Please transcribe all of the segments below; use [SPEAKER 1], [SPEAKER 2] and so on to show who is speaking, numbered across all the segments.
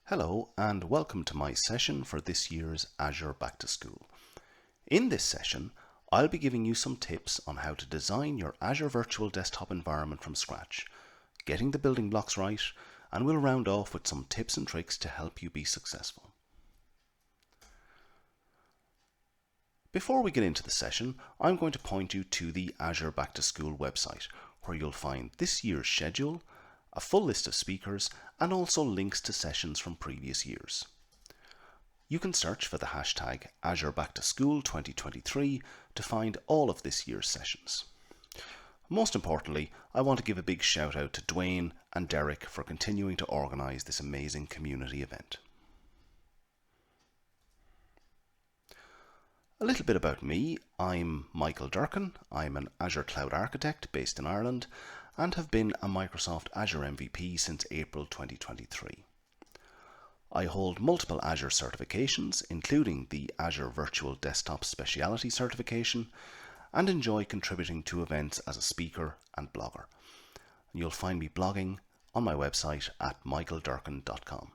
[SPEAKER 1] Hello and welcome to my session for this year's Azure Back to School. In this session, I'll be giving you some tips on how to design your Azure Virtual Desktop environment from scratch, getting the building blocks right, and we'll round off with some tips and tricks to help you be successful. Before we get into the session, I'm going to point you to the Azure Back to School website, where you'll find this year's schedule, a full list of speakers, and also links to sessions from previous years. You can search for the hashtag Azure Back to School 2023 to find all of this year's sessions. Most importantly, I want to give a big shout out to Dwayne and Derek for continuing to organise this amazing community event. A little bit about me. I'm Michael Durkan. I'm an Azure Cloud Architect based in Ireland and have been a Microsoft Azure MVP since April 2023. I hold multiple Azure certifications, including the Azure Virtual Desktop Speciality Certification, and enjoy contributing to events as a speaker and blogger. You'll find me blogging on my website at michaeldurkan.com.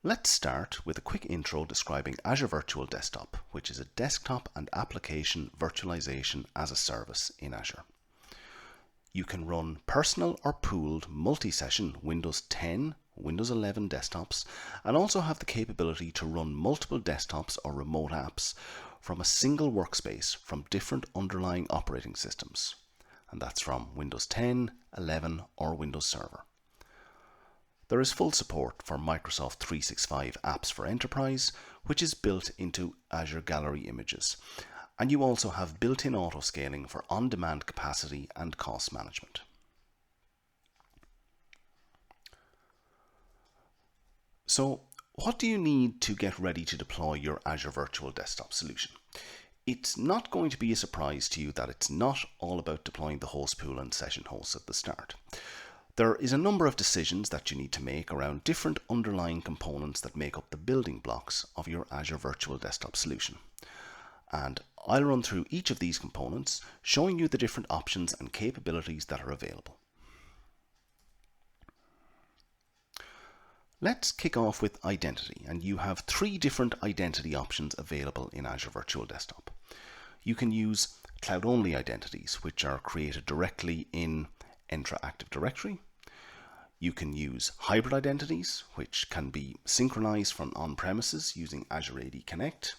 [SPEAKER 1] Let's start with a quick intro describing Azure Virtual Desktop, which is a desktop and application virtualization as a service in Azure. You can run personal or pooled multi-session Windows 10, Windows 11 desktops, and also have the capability to run multiple desktops or remote apps from a single workspace from different underlying operating systems. And that's from Windows 10, 11, or Windows Server. There is full support for Microsoft 365 Apps for Enterprise, which is built into Azure Gallery images, and you also have built-in auto-scaling for on-demand capacity and cost management. So, what do you need to get ready to deploy your Azure Virtual Desktop solution? It's not going to be a surprise to you that it's not all about deploying the host pool and session hosts at the start. There is a number of decisions that you need to make around different underlying components that make up the building blocks of your Azure Virtual Desktop solution. And I'll run through each of these components, showing you the different options and capabilities that are available. Let's kick off with identity, and you have three different identity options available in Azure Virtual Desktop. You can use cloud-only identities, which are created directly in Entra Active Directory. You can use hybrid identities, which can be synchronized from on-premises using Azure AD Connect.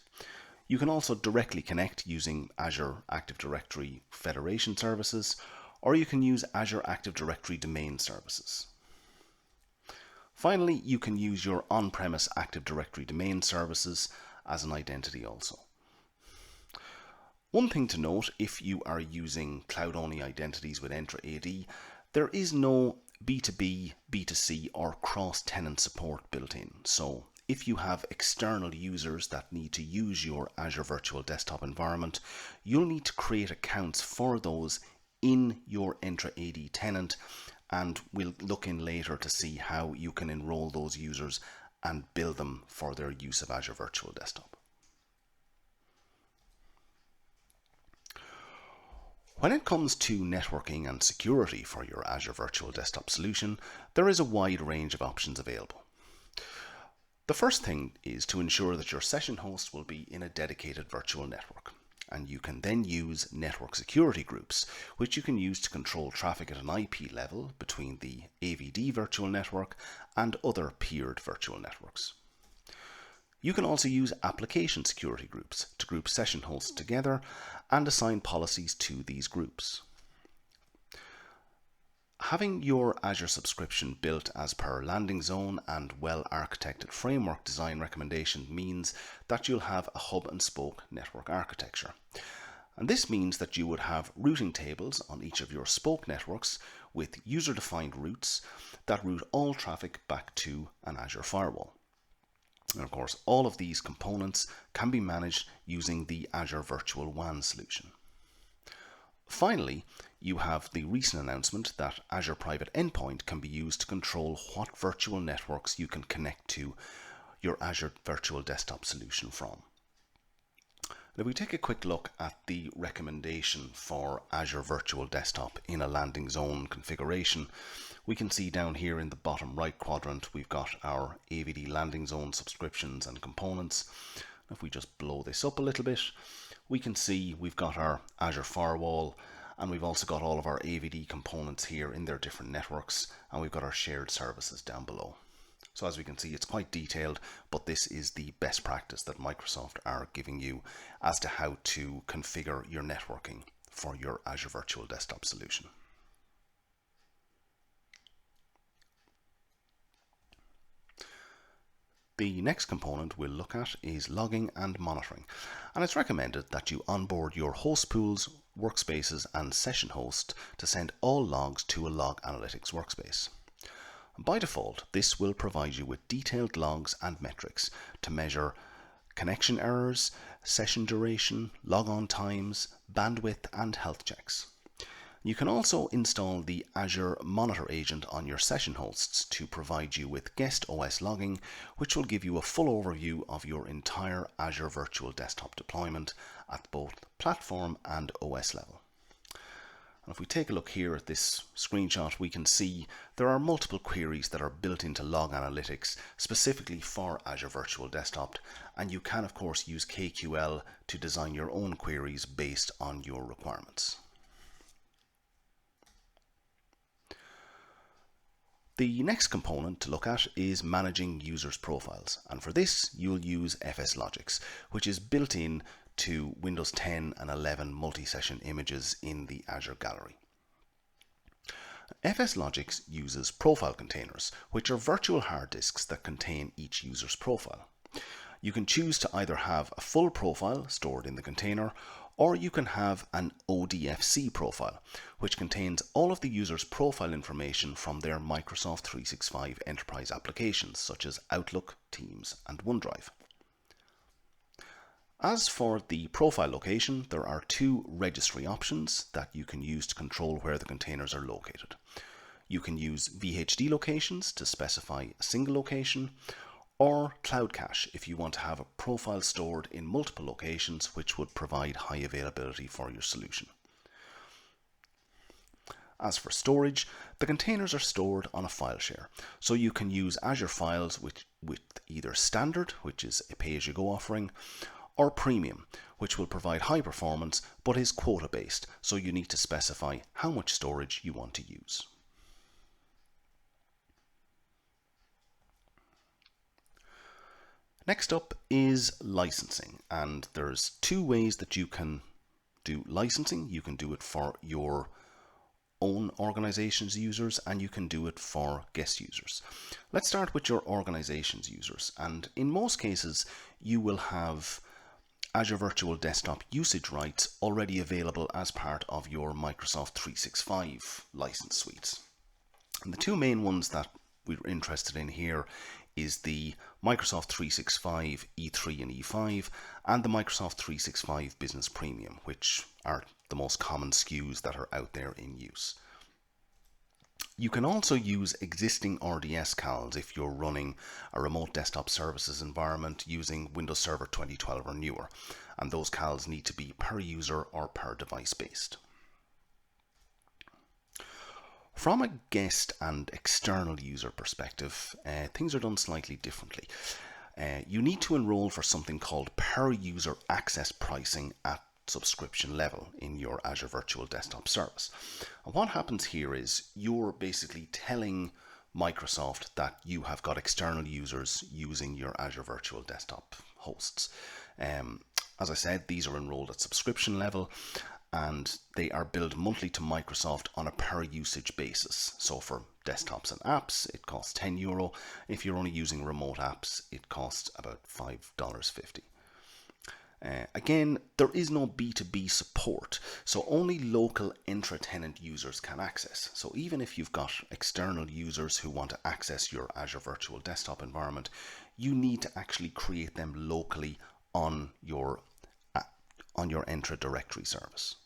[SPEAKER 1] You can also directly connect using Azure Active Directory Federation services, or you can use Azure Active Directory domain services. Finally, you can use your on-premise Active Directory domain services as an identity also. One thing to note, if you are using cloud-only identities with Entra AD, there is no B2B, B2C or cross-tenant support built in. So if you have external users that need to use your Azure Virtual Desktop environment, you'll need to create accounts for those in your Entra AD tenant, and we'll look in later to see how you can enroll those users and bill them for their use of Azure Virtual Desktop. When it comes to networking and security for your Azure Virtual Desktop solution, there is a wide range of options available. The first thing is to ensure that your session host will be in a dedicated virtual network, and you can then use network security groups, which you can use to control traffic at an IP level between the AVD virtual network and other peered virtual networks. You can also use application security groups to group session hosts together and assign policies to these groups. Having your Azure subscription built as per landing zone and well-architected framework design recommendation means that you'll have a hub and spoke network architecture. And this means that you would have routing tables on each of your spoke networks with user-defined routes that route all traffic back to an Azure firewall. And of course, all of these components can be managed using the Azure Virtual WAN solution. Finally, you have the recent announcement that Azure Private Endpoint can be used to control what virtual networks you can connect to your Azure Virtual Desktop solution from. Now, if we take a quick look at the recommendation for Azure Virtual Desktop in a landing zone configuration, We can see down here in the bottom right quadrant, we've got our AVD landing zone subscriptions and components. If we just blow this up a little bit, we can see we've got our Azure firewall, and we've also got all of our AVD components here in their different networks, and we've got our shared services down below. So as we can see, it's quite detailed, but this is the best practice that Microsoft are giving you as to how to configure your networking for your Azure Virtual Desktop solution. The next component we'll look at is logging and monitoring, and it's recommended that you onboard your host pools, workspaces and session host to send all logs to a log analytics workspace. By default, this will provide you with detailed logs and metrics to measure connection errors, session duration, logon times, bandwidth and health checks. You can also install the Azure Monitor Agent on your session hosts to provide you with guest OS logging, which will give you a full overview of your entire Azure Virtual Desktop deployment at both platform and OS level. And if we take a look here at this screenshot, we can see there are multiple queries that are built into Log Analytics specifically for Azure Virtual Desktop, and you can of course use KQL to design your own queries based on your requirements. The next component to look at is managing users' profiles, and for this you'll use FSLogix, which is built in to Windows 10 and 11 multi-session images in the Azure Gallery. FSLogix uses profile containers, which are virtual hard disks that contain each user's profile. You can choose to either have a full profile stored in the container, or you can have an ODFC profile, which contains all of the user's profile information from their Microsoft 365 enterprise applications such as Outlook, Teams and OneDrive. As for the profile location, there are two registry options that you can use to control where the containers are located. You can use VHD locations to specify a single location, or Cloud Cache if you want to have a profile stored in multiple locations, which would provide high availability for your solution. As for storage, the containers are stored on a file share, so you can use Azure Files with either Standard, which is a pay-as-you-go offering, or Premium, which will provide high performance but is quota based, so you need to specify how much storage you want to use. Next up is licensing, and there's two ways that you can do licensing. You can do it for your own organization's users, and you can do it for guest users. Let's start with your organization's users, and in most cases you will have Azure Virtual Desktop usage rights already available as part of your Microsoft 365 license suites. And the two main ones that we're interested in here is the Microsoft 365 E3 and E5 and the Microsoft 365 Business Premium, which are the most common SKUs that are out there in use. You can also use existing RDS CALs if you're running a remote desktop services environment using Windows Server 2012 or newer, and those CALs need to be per user or per device based. From a guest and external user perspective, things are done slightly differently. You need to enroll for something called per user access pricing at subscription level in your Azure Virtual Desktop service. And what happens here is you're basically telling Microsoft that you have got external users using your Azure Virtual Desktop hosts. As I said, these are enrolled at subscription level, and they are billed monthly to Microsoft on a per usage basis. So for desktops and apps, it costs €10. If you're only using remote apps, it costs about $5.50. Again, there is no B2B support, so only local intra-tenant users can access. So even if you've got external users who want to access your Azure Virtual Desktop environment, you need to actually create them locally on your Entra directory service.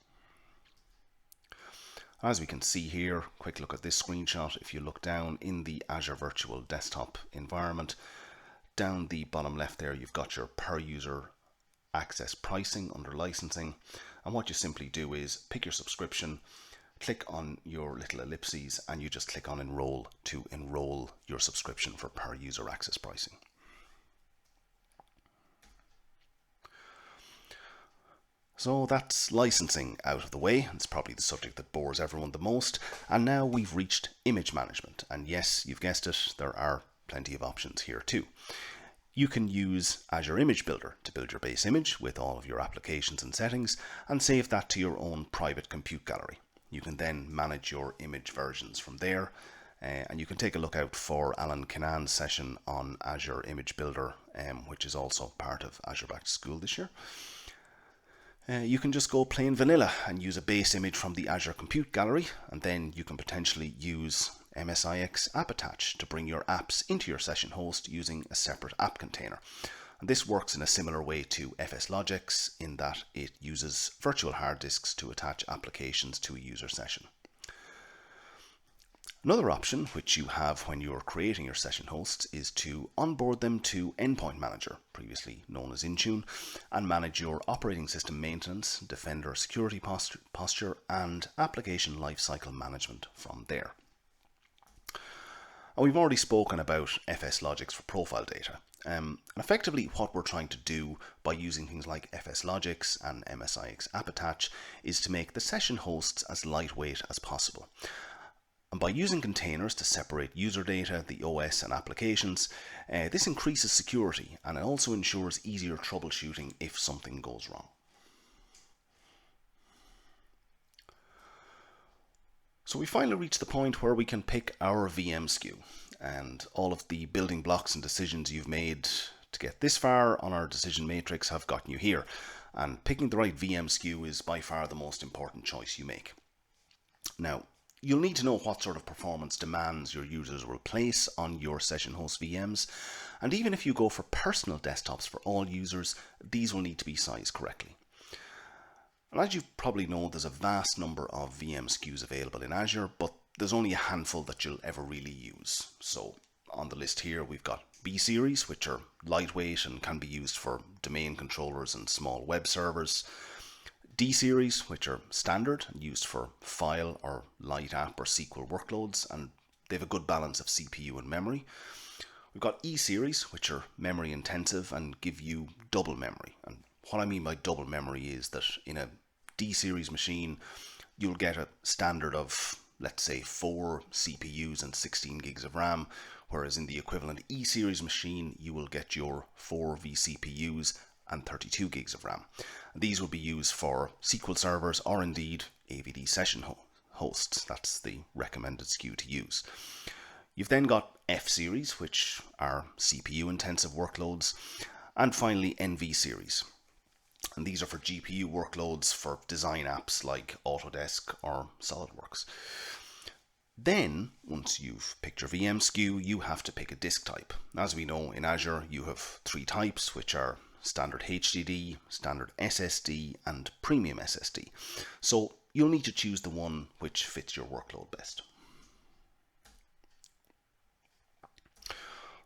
[SPEAKER 1] As we can see here, quick look at this screenshot. If you look down in the Azure Virtual Desktop environment, down the bottom left there, you've got your per user access pricing under licensing. And what you simply do is pick your subscription, click on your little ellipses and you just click on enroll to enroll your subscription for per user access pricing. So that's licensing out of the way. It's probably the subject that bores everyone the most. And now we've reached image management. And yes, you've guessed it, there are plenty of options here too. You can use Azure Image Builder to build your base image with all of your applications and settings and save that to your own private compute gallery. You can then manage your image versions from there. And you can take a look out for Alan Kinan's session on Azure Image Builder, which is also part of Azure Back to School this year. You can just go plain vanilla and use a base image from the Azure Compute Gallery, and then you can potentially use MSIX App Attach to bring your apps into your session host using a separate app container. And this works in a similar way to FSLogix in that it uses virtual hard disks to attach applications to a user session. Another option which you have when you're creating your session hosts is to onboard them to Endpoint Manager, previously known as Intune, and manage your operating system maintenance, Defender security posture, and application lifecycle management from there. And we've already spoken about FSLogix for profile data. And effectively what we're trying to do by using things like FSLogix and MSIX App Attach is to make the session hosts as lightweight as possible. And by using containers to separate user data, the OS and applications, this increases security and it also ensures easier troubleshooting if something goes wrong. So we finally reached the point where we can pick our VM SKU, and all of the building blocks and decisions you've made to get this far on our decision matrix have gotten you here. And picking the right VM SKU is by far the most important choice you make. Now, you'll need to know what sort of performance demands your users will place on your session host VMs, and even if you go for personal desktops for all users, these will need to be sized correctly. And as you probably know, there's a vast number of VM SKUs available in Azure, but there's only a handful that you'll ever really use. So on the list here, we've got B series, which are lightweight and can be used for domain controllers and small web servers. D series, which are standard and used for file or light app or SQL workloads, and they have a good balance of CPU and memory. We've got E series, which are memory intensive and give you double memory. And what I mean by double memory is that in a D series machine, you'll get a standard of, let's say, 4 CPUs and 16 gigs of RAM, whereas in the equivalent E series machine, you will get your 4 vCPUs and 32 gigs of RAM. These will be used for SQL servers or indeed AVD session hosts. That's the recommended SKU to use. You've then got F series, which are CPU intensive workloads, and finally NV series. And these are for GPU workloads for design apps like Autodesk or SolidWorks. Then, once you've picked your VM SKU, you have to pick a disk type. As we know, in Azure, you have 3 types, which are standard HDD, standard SSD, and premium SSD. So you'll need to choose the one which fits your workload best.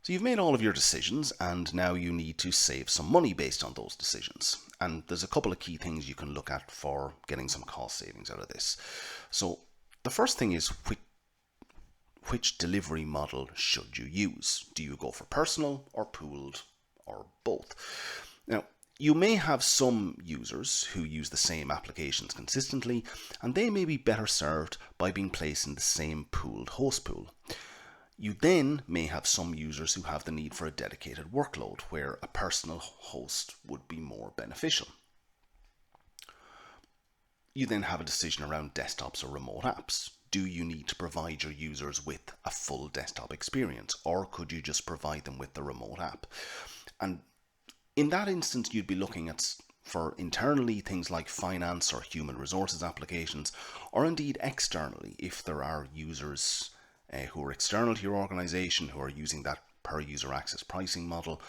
[SPEAKER 1] So you've made all of your decisions, and now you need to save some money based on those decisions. And there's a couple of key things you can look at for getting some cost savings out of this. So the first thing is which delivery model should you use? Do you go for personal or pooled or both? Now, you may have some users who use the same applications consistently, and they may be better served by being placed in the same pooled host pool. You then may have some users who have the need for a dedicated workload, where a personal host would be more beneficial. You then have a decision around desktops or remote apps. Do you need to provide your users with a full desktop experience, or could you just provide them with the remote app? And in that instance, you'd be looking at, for internally, things like finance or human resources applications, or indeed externally, if there are users who are external to your organization who are using that per user access pricing model,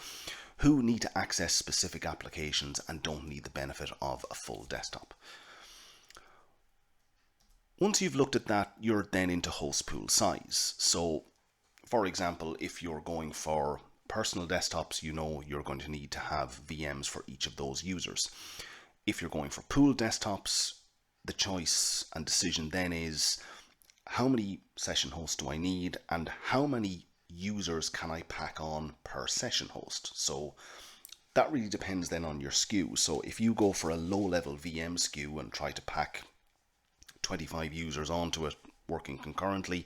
[SPEAKER 1] who need to access specific applications and don't need the benefit of a full desktop. Once you've looked at that, you're then into host pool size. So, for example, if you're going for personal desktops, you know you're going to need to have VMs for each of those users. If you're going for pool desktops, the choice and decision then is, how many session hosts do I need and how many users can I pack on per session host? So that really depends then on your SKU. So if you go for a low-level VM SKU and try to pack 25 users onto it working concurrently,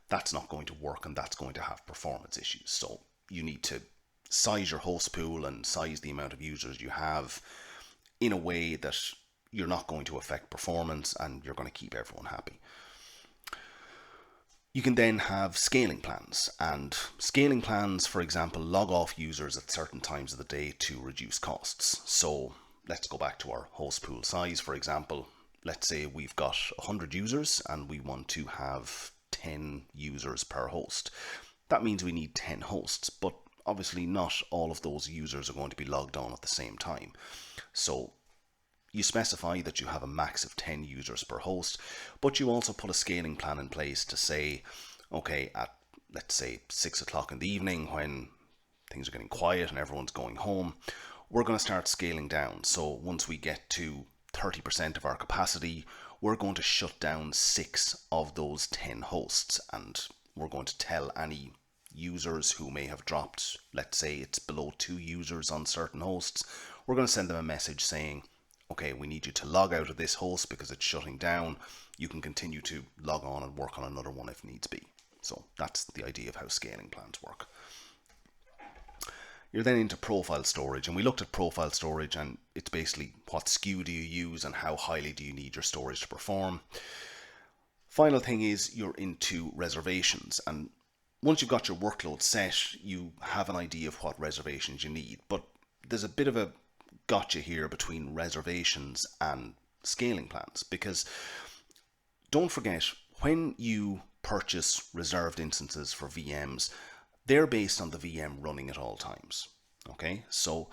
[SPEAKER 1] that's not going to work and that's going to have performance issues. So you need to size your host pool and size the amount of users you have in a way that you're not going to affect performance and you're going to keep everyone happy. You can then have scaling plans, and scaling plans, for example, log off users at certain times of the day to reduce costs. So let's go back to our host pool size, for example. Let's say we've got 100 users and we want to have 10 users per host. That means we need 10 hosts, but obviously not all of those users are going to be logged on at the same time. So you specify that you have a max of 10 users per host, but you also put a scaling plan in place to say, okay, at let's say 6 o'clock in the evening when things are getting quiet and everyone's going home, we're going to start scaling down. So once we get to 30% of our capacity, we're going to shut down 6 of those 10 hosts, and we're going to tell any users who may have dropped, let's say it's below 2 users on certain hosts, we're going to send them a message saying, okay, we need you to log out of this host because it's shutting down. You can continue to log on and work on another one if needs be. So that's the idea of how scaling plans work. You're then into profile storage, and we looked at profile storage, and it's basically what SKU do you use and how highly do you need your storage to perform. Final thing is you're into reservations, and once you've got your workload set, you have an idea of what reservations you need, but there's a bit of a gotcha here between reservations and scaling plans, because don't forget, when you purchase reserved instances for VMs, they're based on the VM running at all times. Okay, so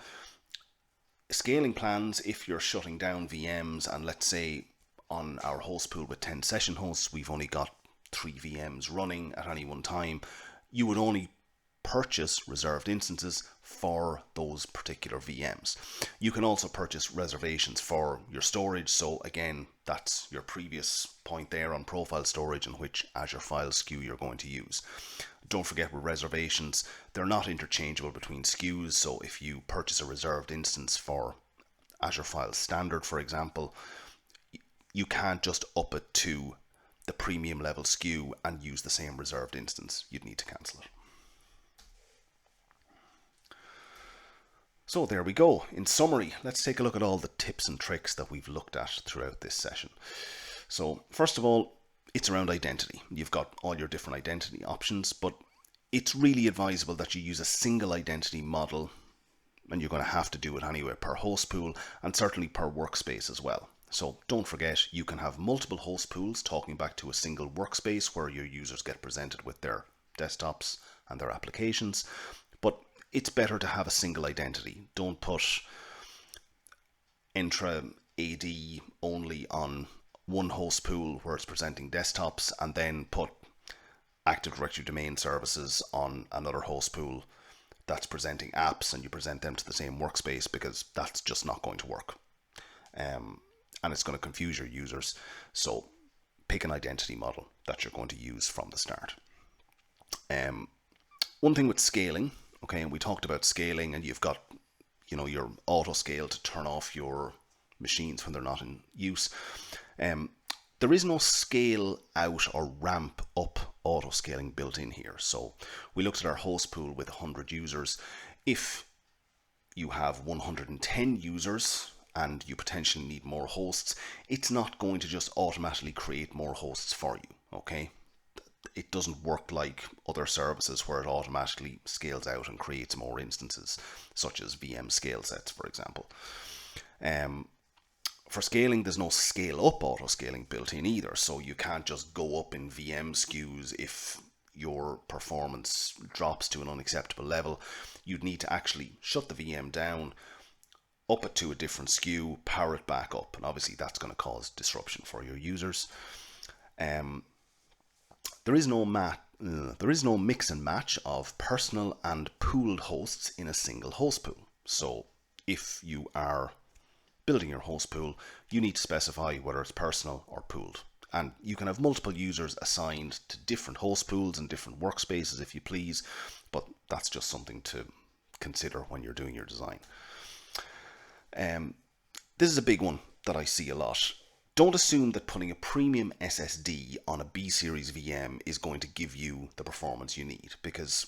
[SPEAKER 1] scaling plans, if you're shutting down VMs, and let's say on our host pool with 10 session hosts, we've only got 3 VMs running at any one time, you would only purchase reserved instances for those particular VMs. You can also purchase reservations for your storage. So again, that's your previous point there on profile storage and which Azure file SKU you're going to use. Don't forget, with reservations, they're not interchangeable between SKUs. So if you purchase a reserved instance for Azure File Standard, for example, you can't just up it to the premium level SKU and use the same reserved instance. You'd need to cancel it. So there we go. In summary, let's take a look at all the tips and tricks that we've looked at throughout this session. So first of all, it's around identity. You've got all your different identity options, but it's really advisable that you use a single identity model, and you're going to have to do it anyway per host pool and certainly per workspace as well. So don't forget, you can have multiple host pools talking back to a single workspace where your users get presented with their desktops and their applications, but it's better to have a single identity. Don't put Entra AD only on one host pool where it's presenting desktops and then put Active Directory domain services on another host pool that's presenting apps, and you present them to the same workspace, because that's just not going to work. And it's going to confuse your users. So pick an identity model that you're going to use from the start. One thing with scaling, okay, and we talked about scaling, and you've got, your auto scale to turn off your machines when they're not in use. There is no scale out or ramp up auto scaling built in here. So we looked at our host pool with 100 users. If you have 110 users and you potentially need more hosts, it's not going to just automatically create more hosts for you, okay? It doesn't work like other services where it automatically scales out and creates more instances, such as VM scale sets, for example. For scaling, there's no scale up auto scaling built in either, so you can't just go up in VM SKUs if your performance drops to an unacceptable level. You'd need to actually shut the VM down, up it to a different SKU, power it back up, and obviously that's going to cause disruption for your users. There is no mix and match of personal and pooled hosts in a single host pool. So if you are building your host pool, you need to specify whether it's personal or pooled. And you can have multiple users assigned to different host pools and different workspaces if you please, but that's just something to consider when you're doing your design. This is a big one that I see a lot. Don't assume that putting a premium SSD on a B series VM is going to give you the performance you need, because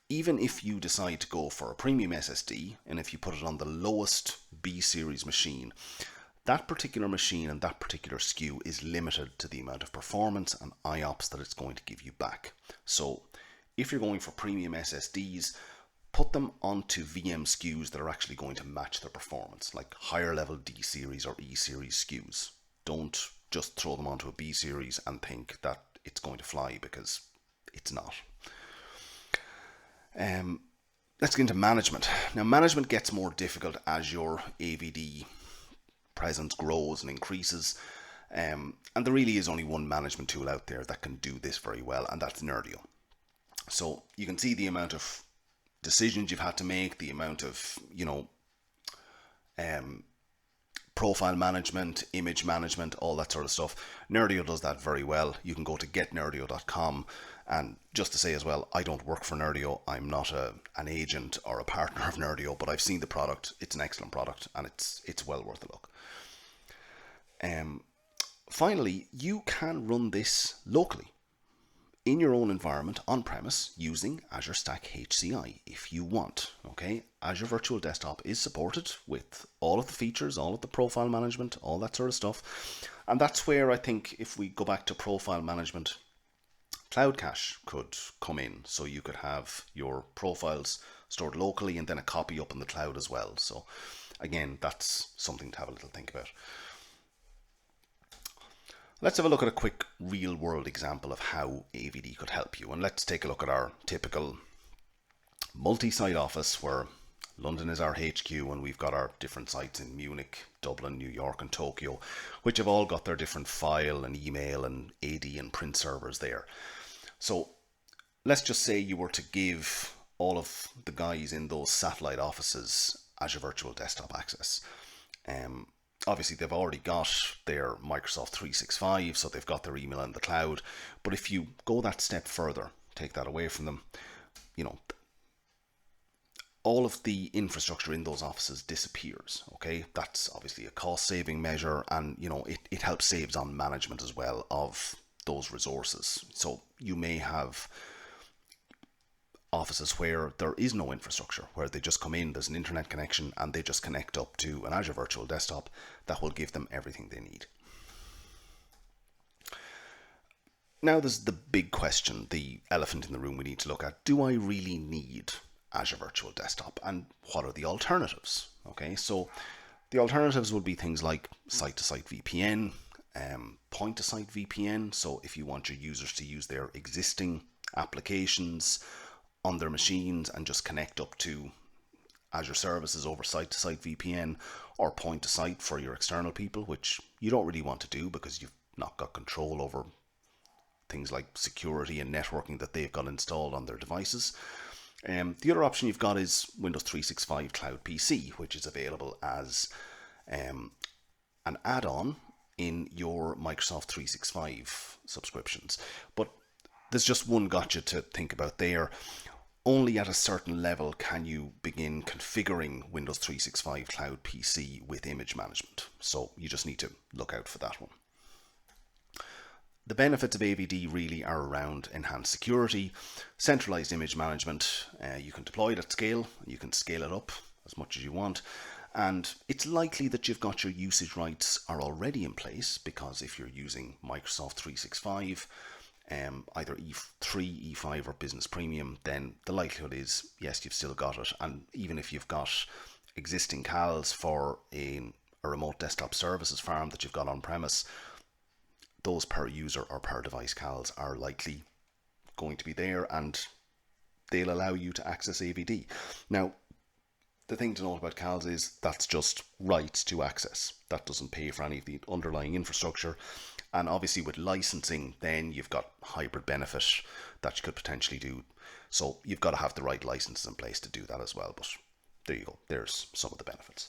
[SPEAKER 1] even if you decide to go for a premium SSD and if you put it on the lowest B series machine, that particular machine and that particular SKU is limited to the amount of performance and IOPS that it's going to give you back. So if you're going for premium SSDs, put them onto VM SKUs that are actually going to match their performance, like higher level D series or E series SKUs. Don't just throw them onto a B series and think that it's going to fly, because it's not. Let's get into management. Now, management gets more difficult as your AVD presence grows and increases. And there really is only one management tool out there that can do this very well, and that's Nerdio. So you can see the amount of decisions you've had to make, the amount of, profile management, image management, all that sort of stuff. Nerdio does that very well. You can go to getnerdio.com, and just to say as well, I don't work for Nerdio. I'm not an agent or a partner of Nerdio, but I've seen the product. It's an excellent product, and it's well worth a look. Finally, you can run this locally in your own environment on premise using Azure Stack HCI if you want. Okay, Azure Virtual Desktop is supported with all of the features, all of the profile management, all that sort of stuff. And that's where I think if we go back to profile management, Cloud Cache could come in. So you could have your profiles stored locally and then a copy up in the cloud as well. So again, that's something to have a little think about. Let's have a look at a quick real world example of how AVD could help you. And let's take a look at our typical multi-site office where London is our HQ and we've got our different sites in Munich, Dublin, New York and Tokyo, which have all got their different file and email and AD and print servers there. So let's just say you were to give all of the guys in those satellite offices Azure Virtual Desktop access. Obviously, they've already got their Microsoft 365, so they've got their email in the cloud. But if you go that step further, take that away from them, all of the infrastructure in those offices disappears. Okay, that's obviously a cost-saving measure, and it helps saves on management as well of those resources. So you may have offices where there is no infrastructure, where they just come in, there's an internet connection, and they just connect up to an Azure Virtual Desktop that will give them everything they need. Now there's the big question, the elephant in the room we need to look at. Do I really need Azure Virtual Desktop, and what are the alternatives? Okay, so the alternatives would be things like site-to-site VPN, point-to-site VPN. So if you want your users to use their existing applications on their machines and just connect up to Azure services over site-to-site VPN, or point-to-site for your external people, which you don't really want to do because you've not got control over things like security and networking that they've got installed on their devices. The other option you've got is Windows 365 Cloud PC, which is available as an add-on in your Microsoft 365 subscriptions. But there's just one gotcha to think about there. Only at a certain level can you begin configuring Windows 365 Cloud PC with image management. So you just need to look out for that one. The benefits of AVD really are around enhanced security, centralized image management. You can deploy it at scale, you can scale it up as much as you want. And it's likely that you've got your usage rights are already in place, because if you're using Microsoft 365, either E3, E5 or Business Premium, then the likelihood is, yes, you've still got it. And even if you've got existing CALs for a remote desktop services farm that you've got on premise, those per user or per device CALs are likely going to be there, and they'll allow you to access AVD. Now, the thing to note about CALs is that's just rights to access. That doesn't pay for any of the underlying infrastructure. And obviously with licensing, then you've got hybrid benefit that you could potentially do. So you've got to have the right licenses in place to do that as well. But there you go. There's some of the benefits.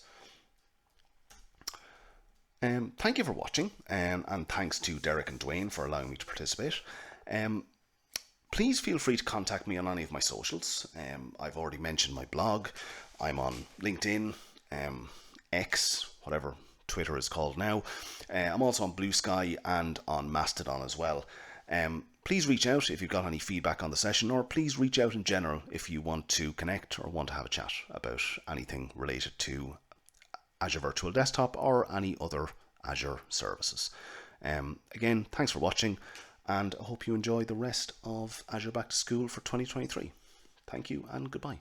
[SPEAKER 1] Thank you for watching, and thanks to Derek and Dwayne for allowing me to participate. Um, Please feel free to contact me on any of my socials. I've already mentioned my blog. I'm on LinkedIn, X, whatever Twitter is called now. I'm also on Blue Sky and on Mastodon as well. Please reach out if you've got any feedback on the session, or please reach out in general if you want to connect or want to have a chat about anything related to Azure Virtual Desktop or any other Azure services. Again, thanks for watching, and I hope you enjoy the rest of Azure Back to School for 2023. Thank you and goodbye.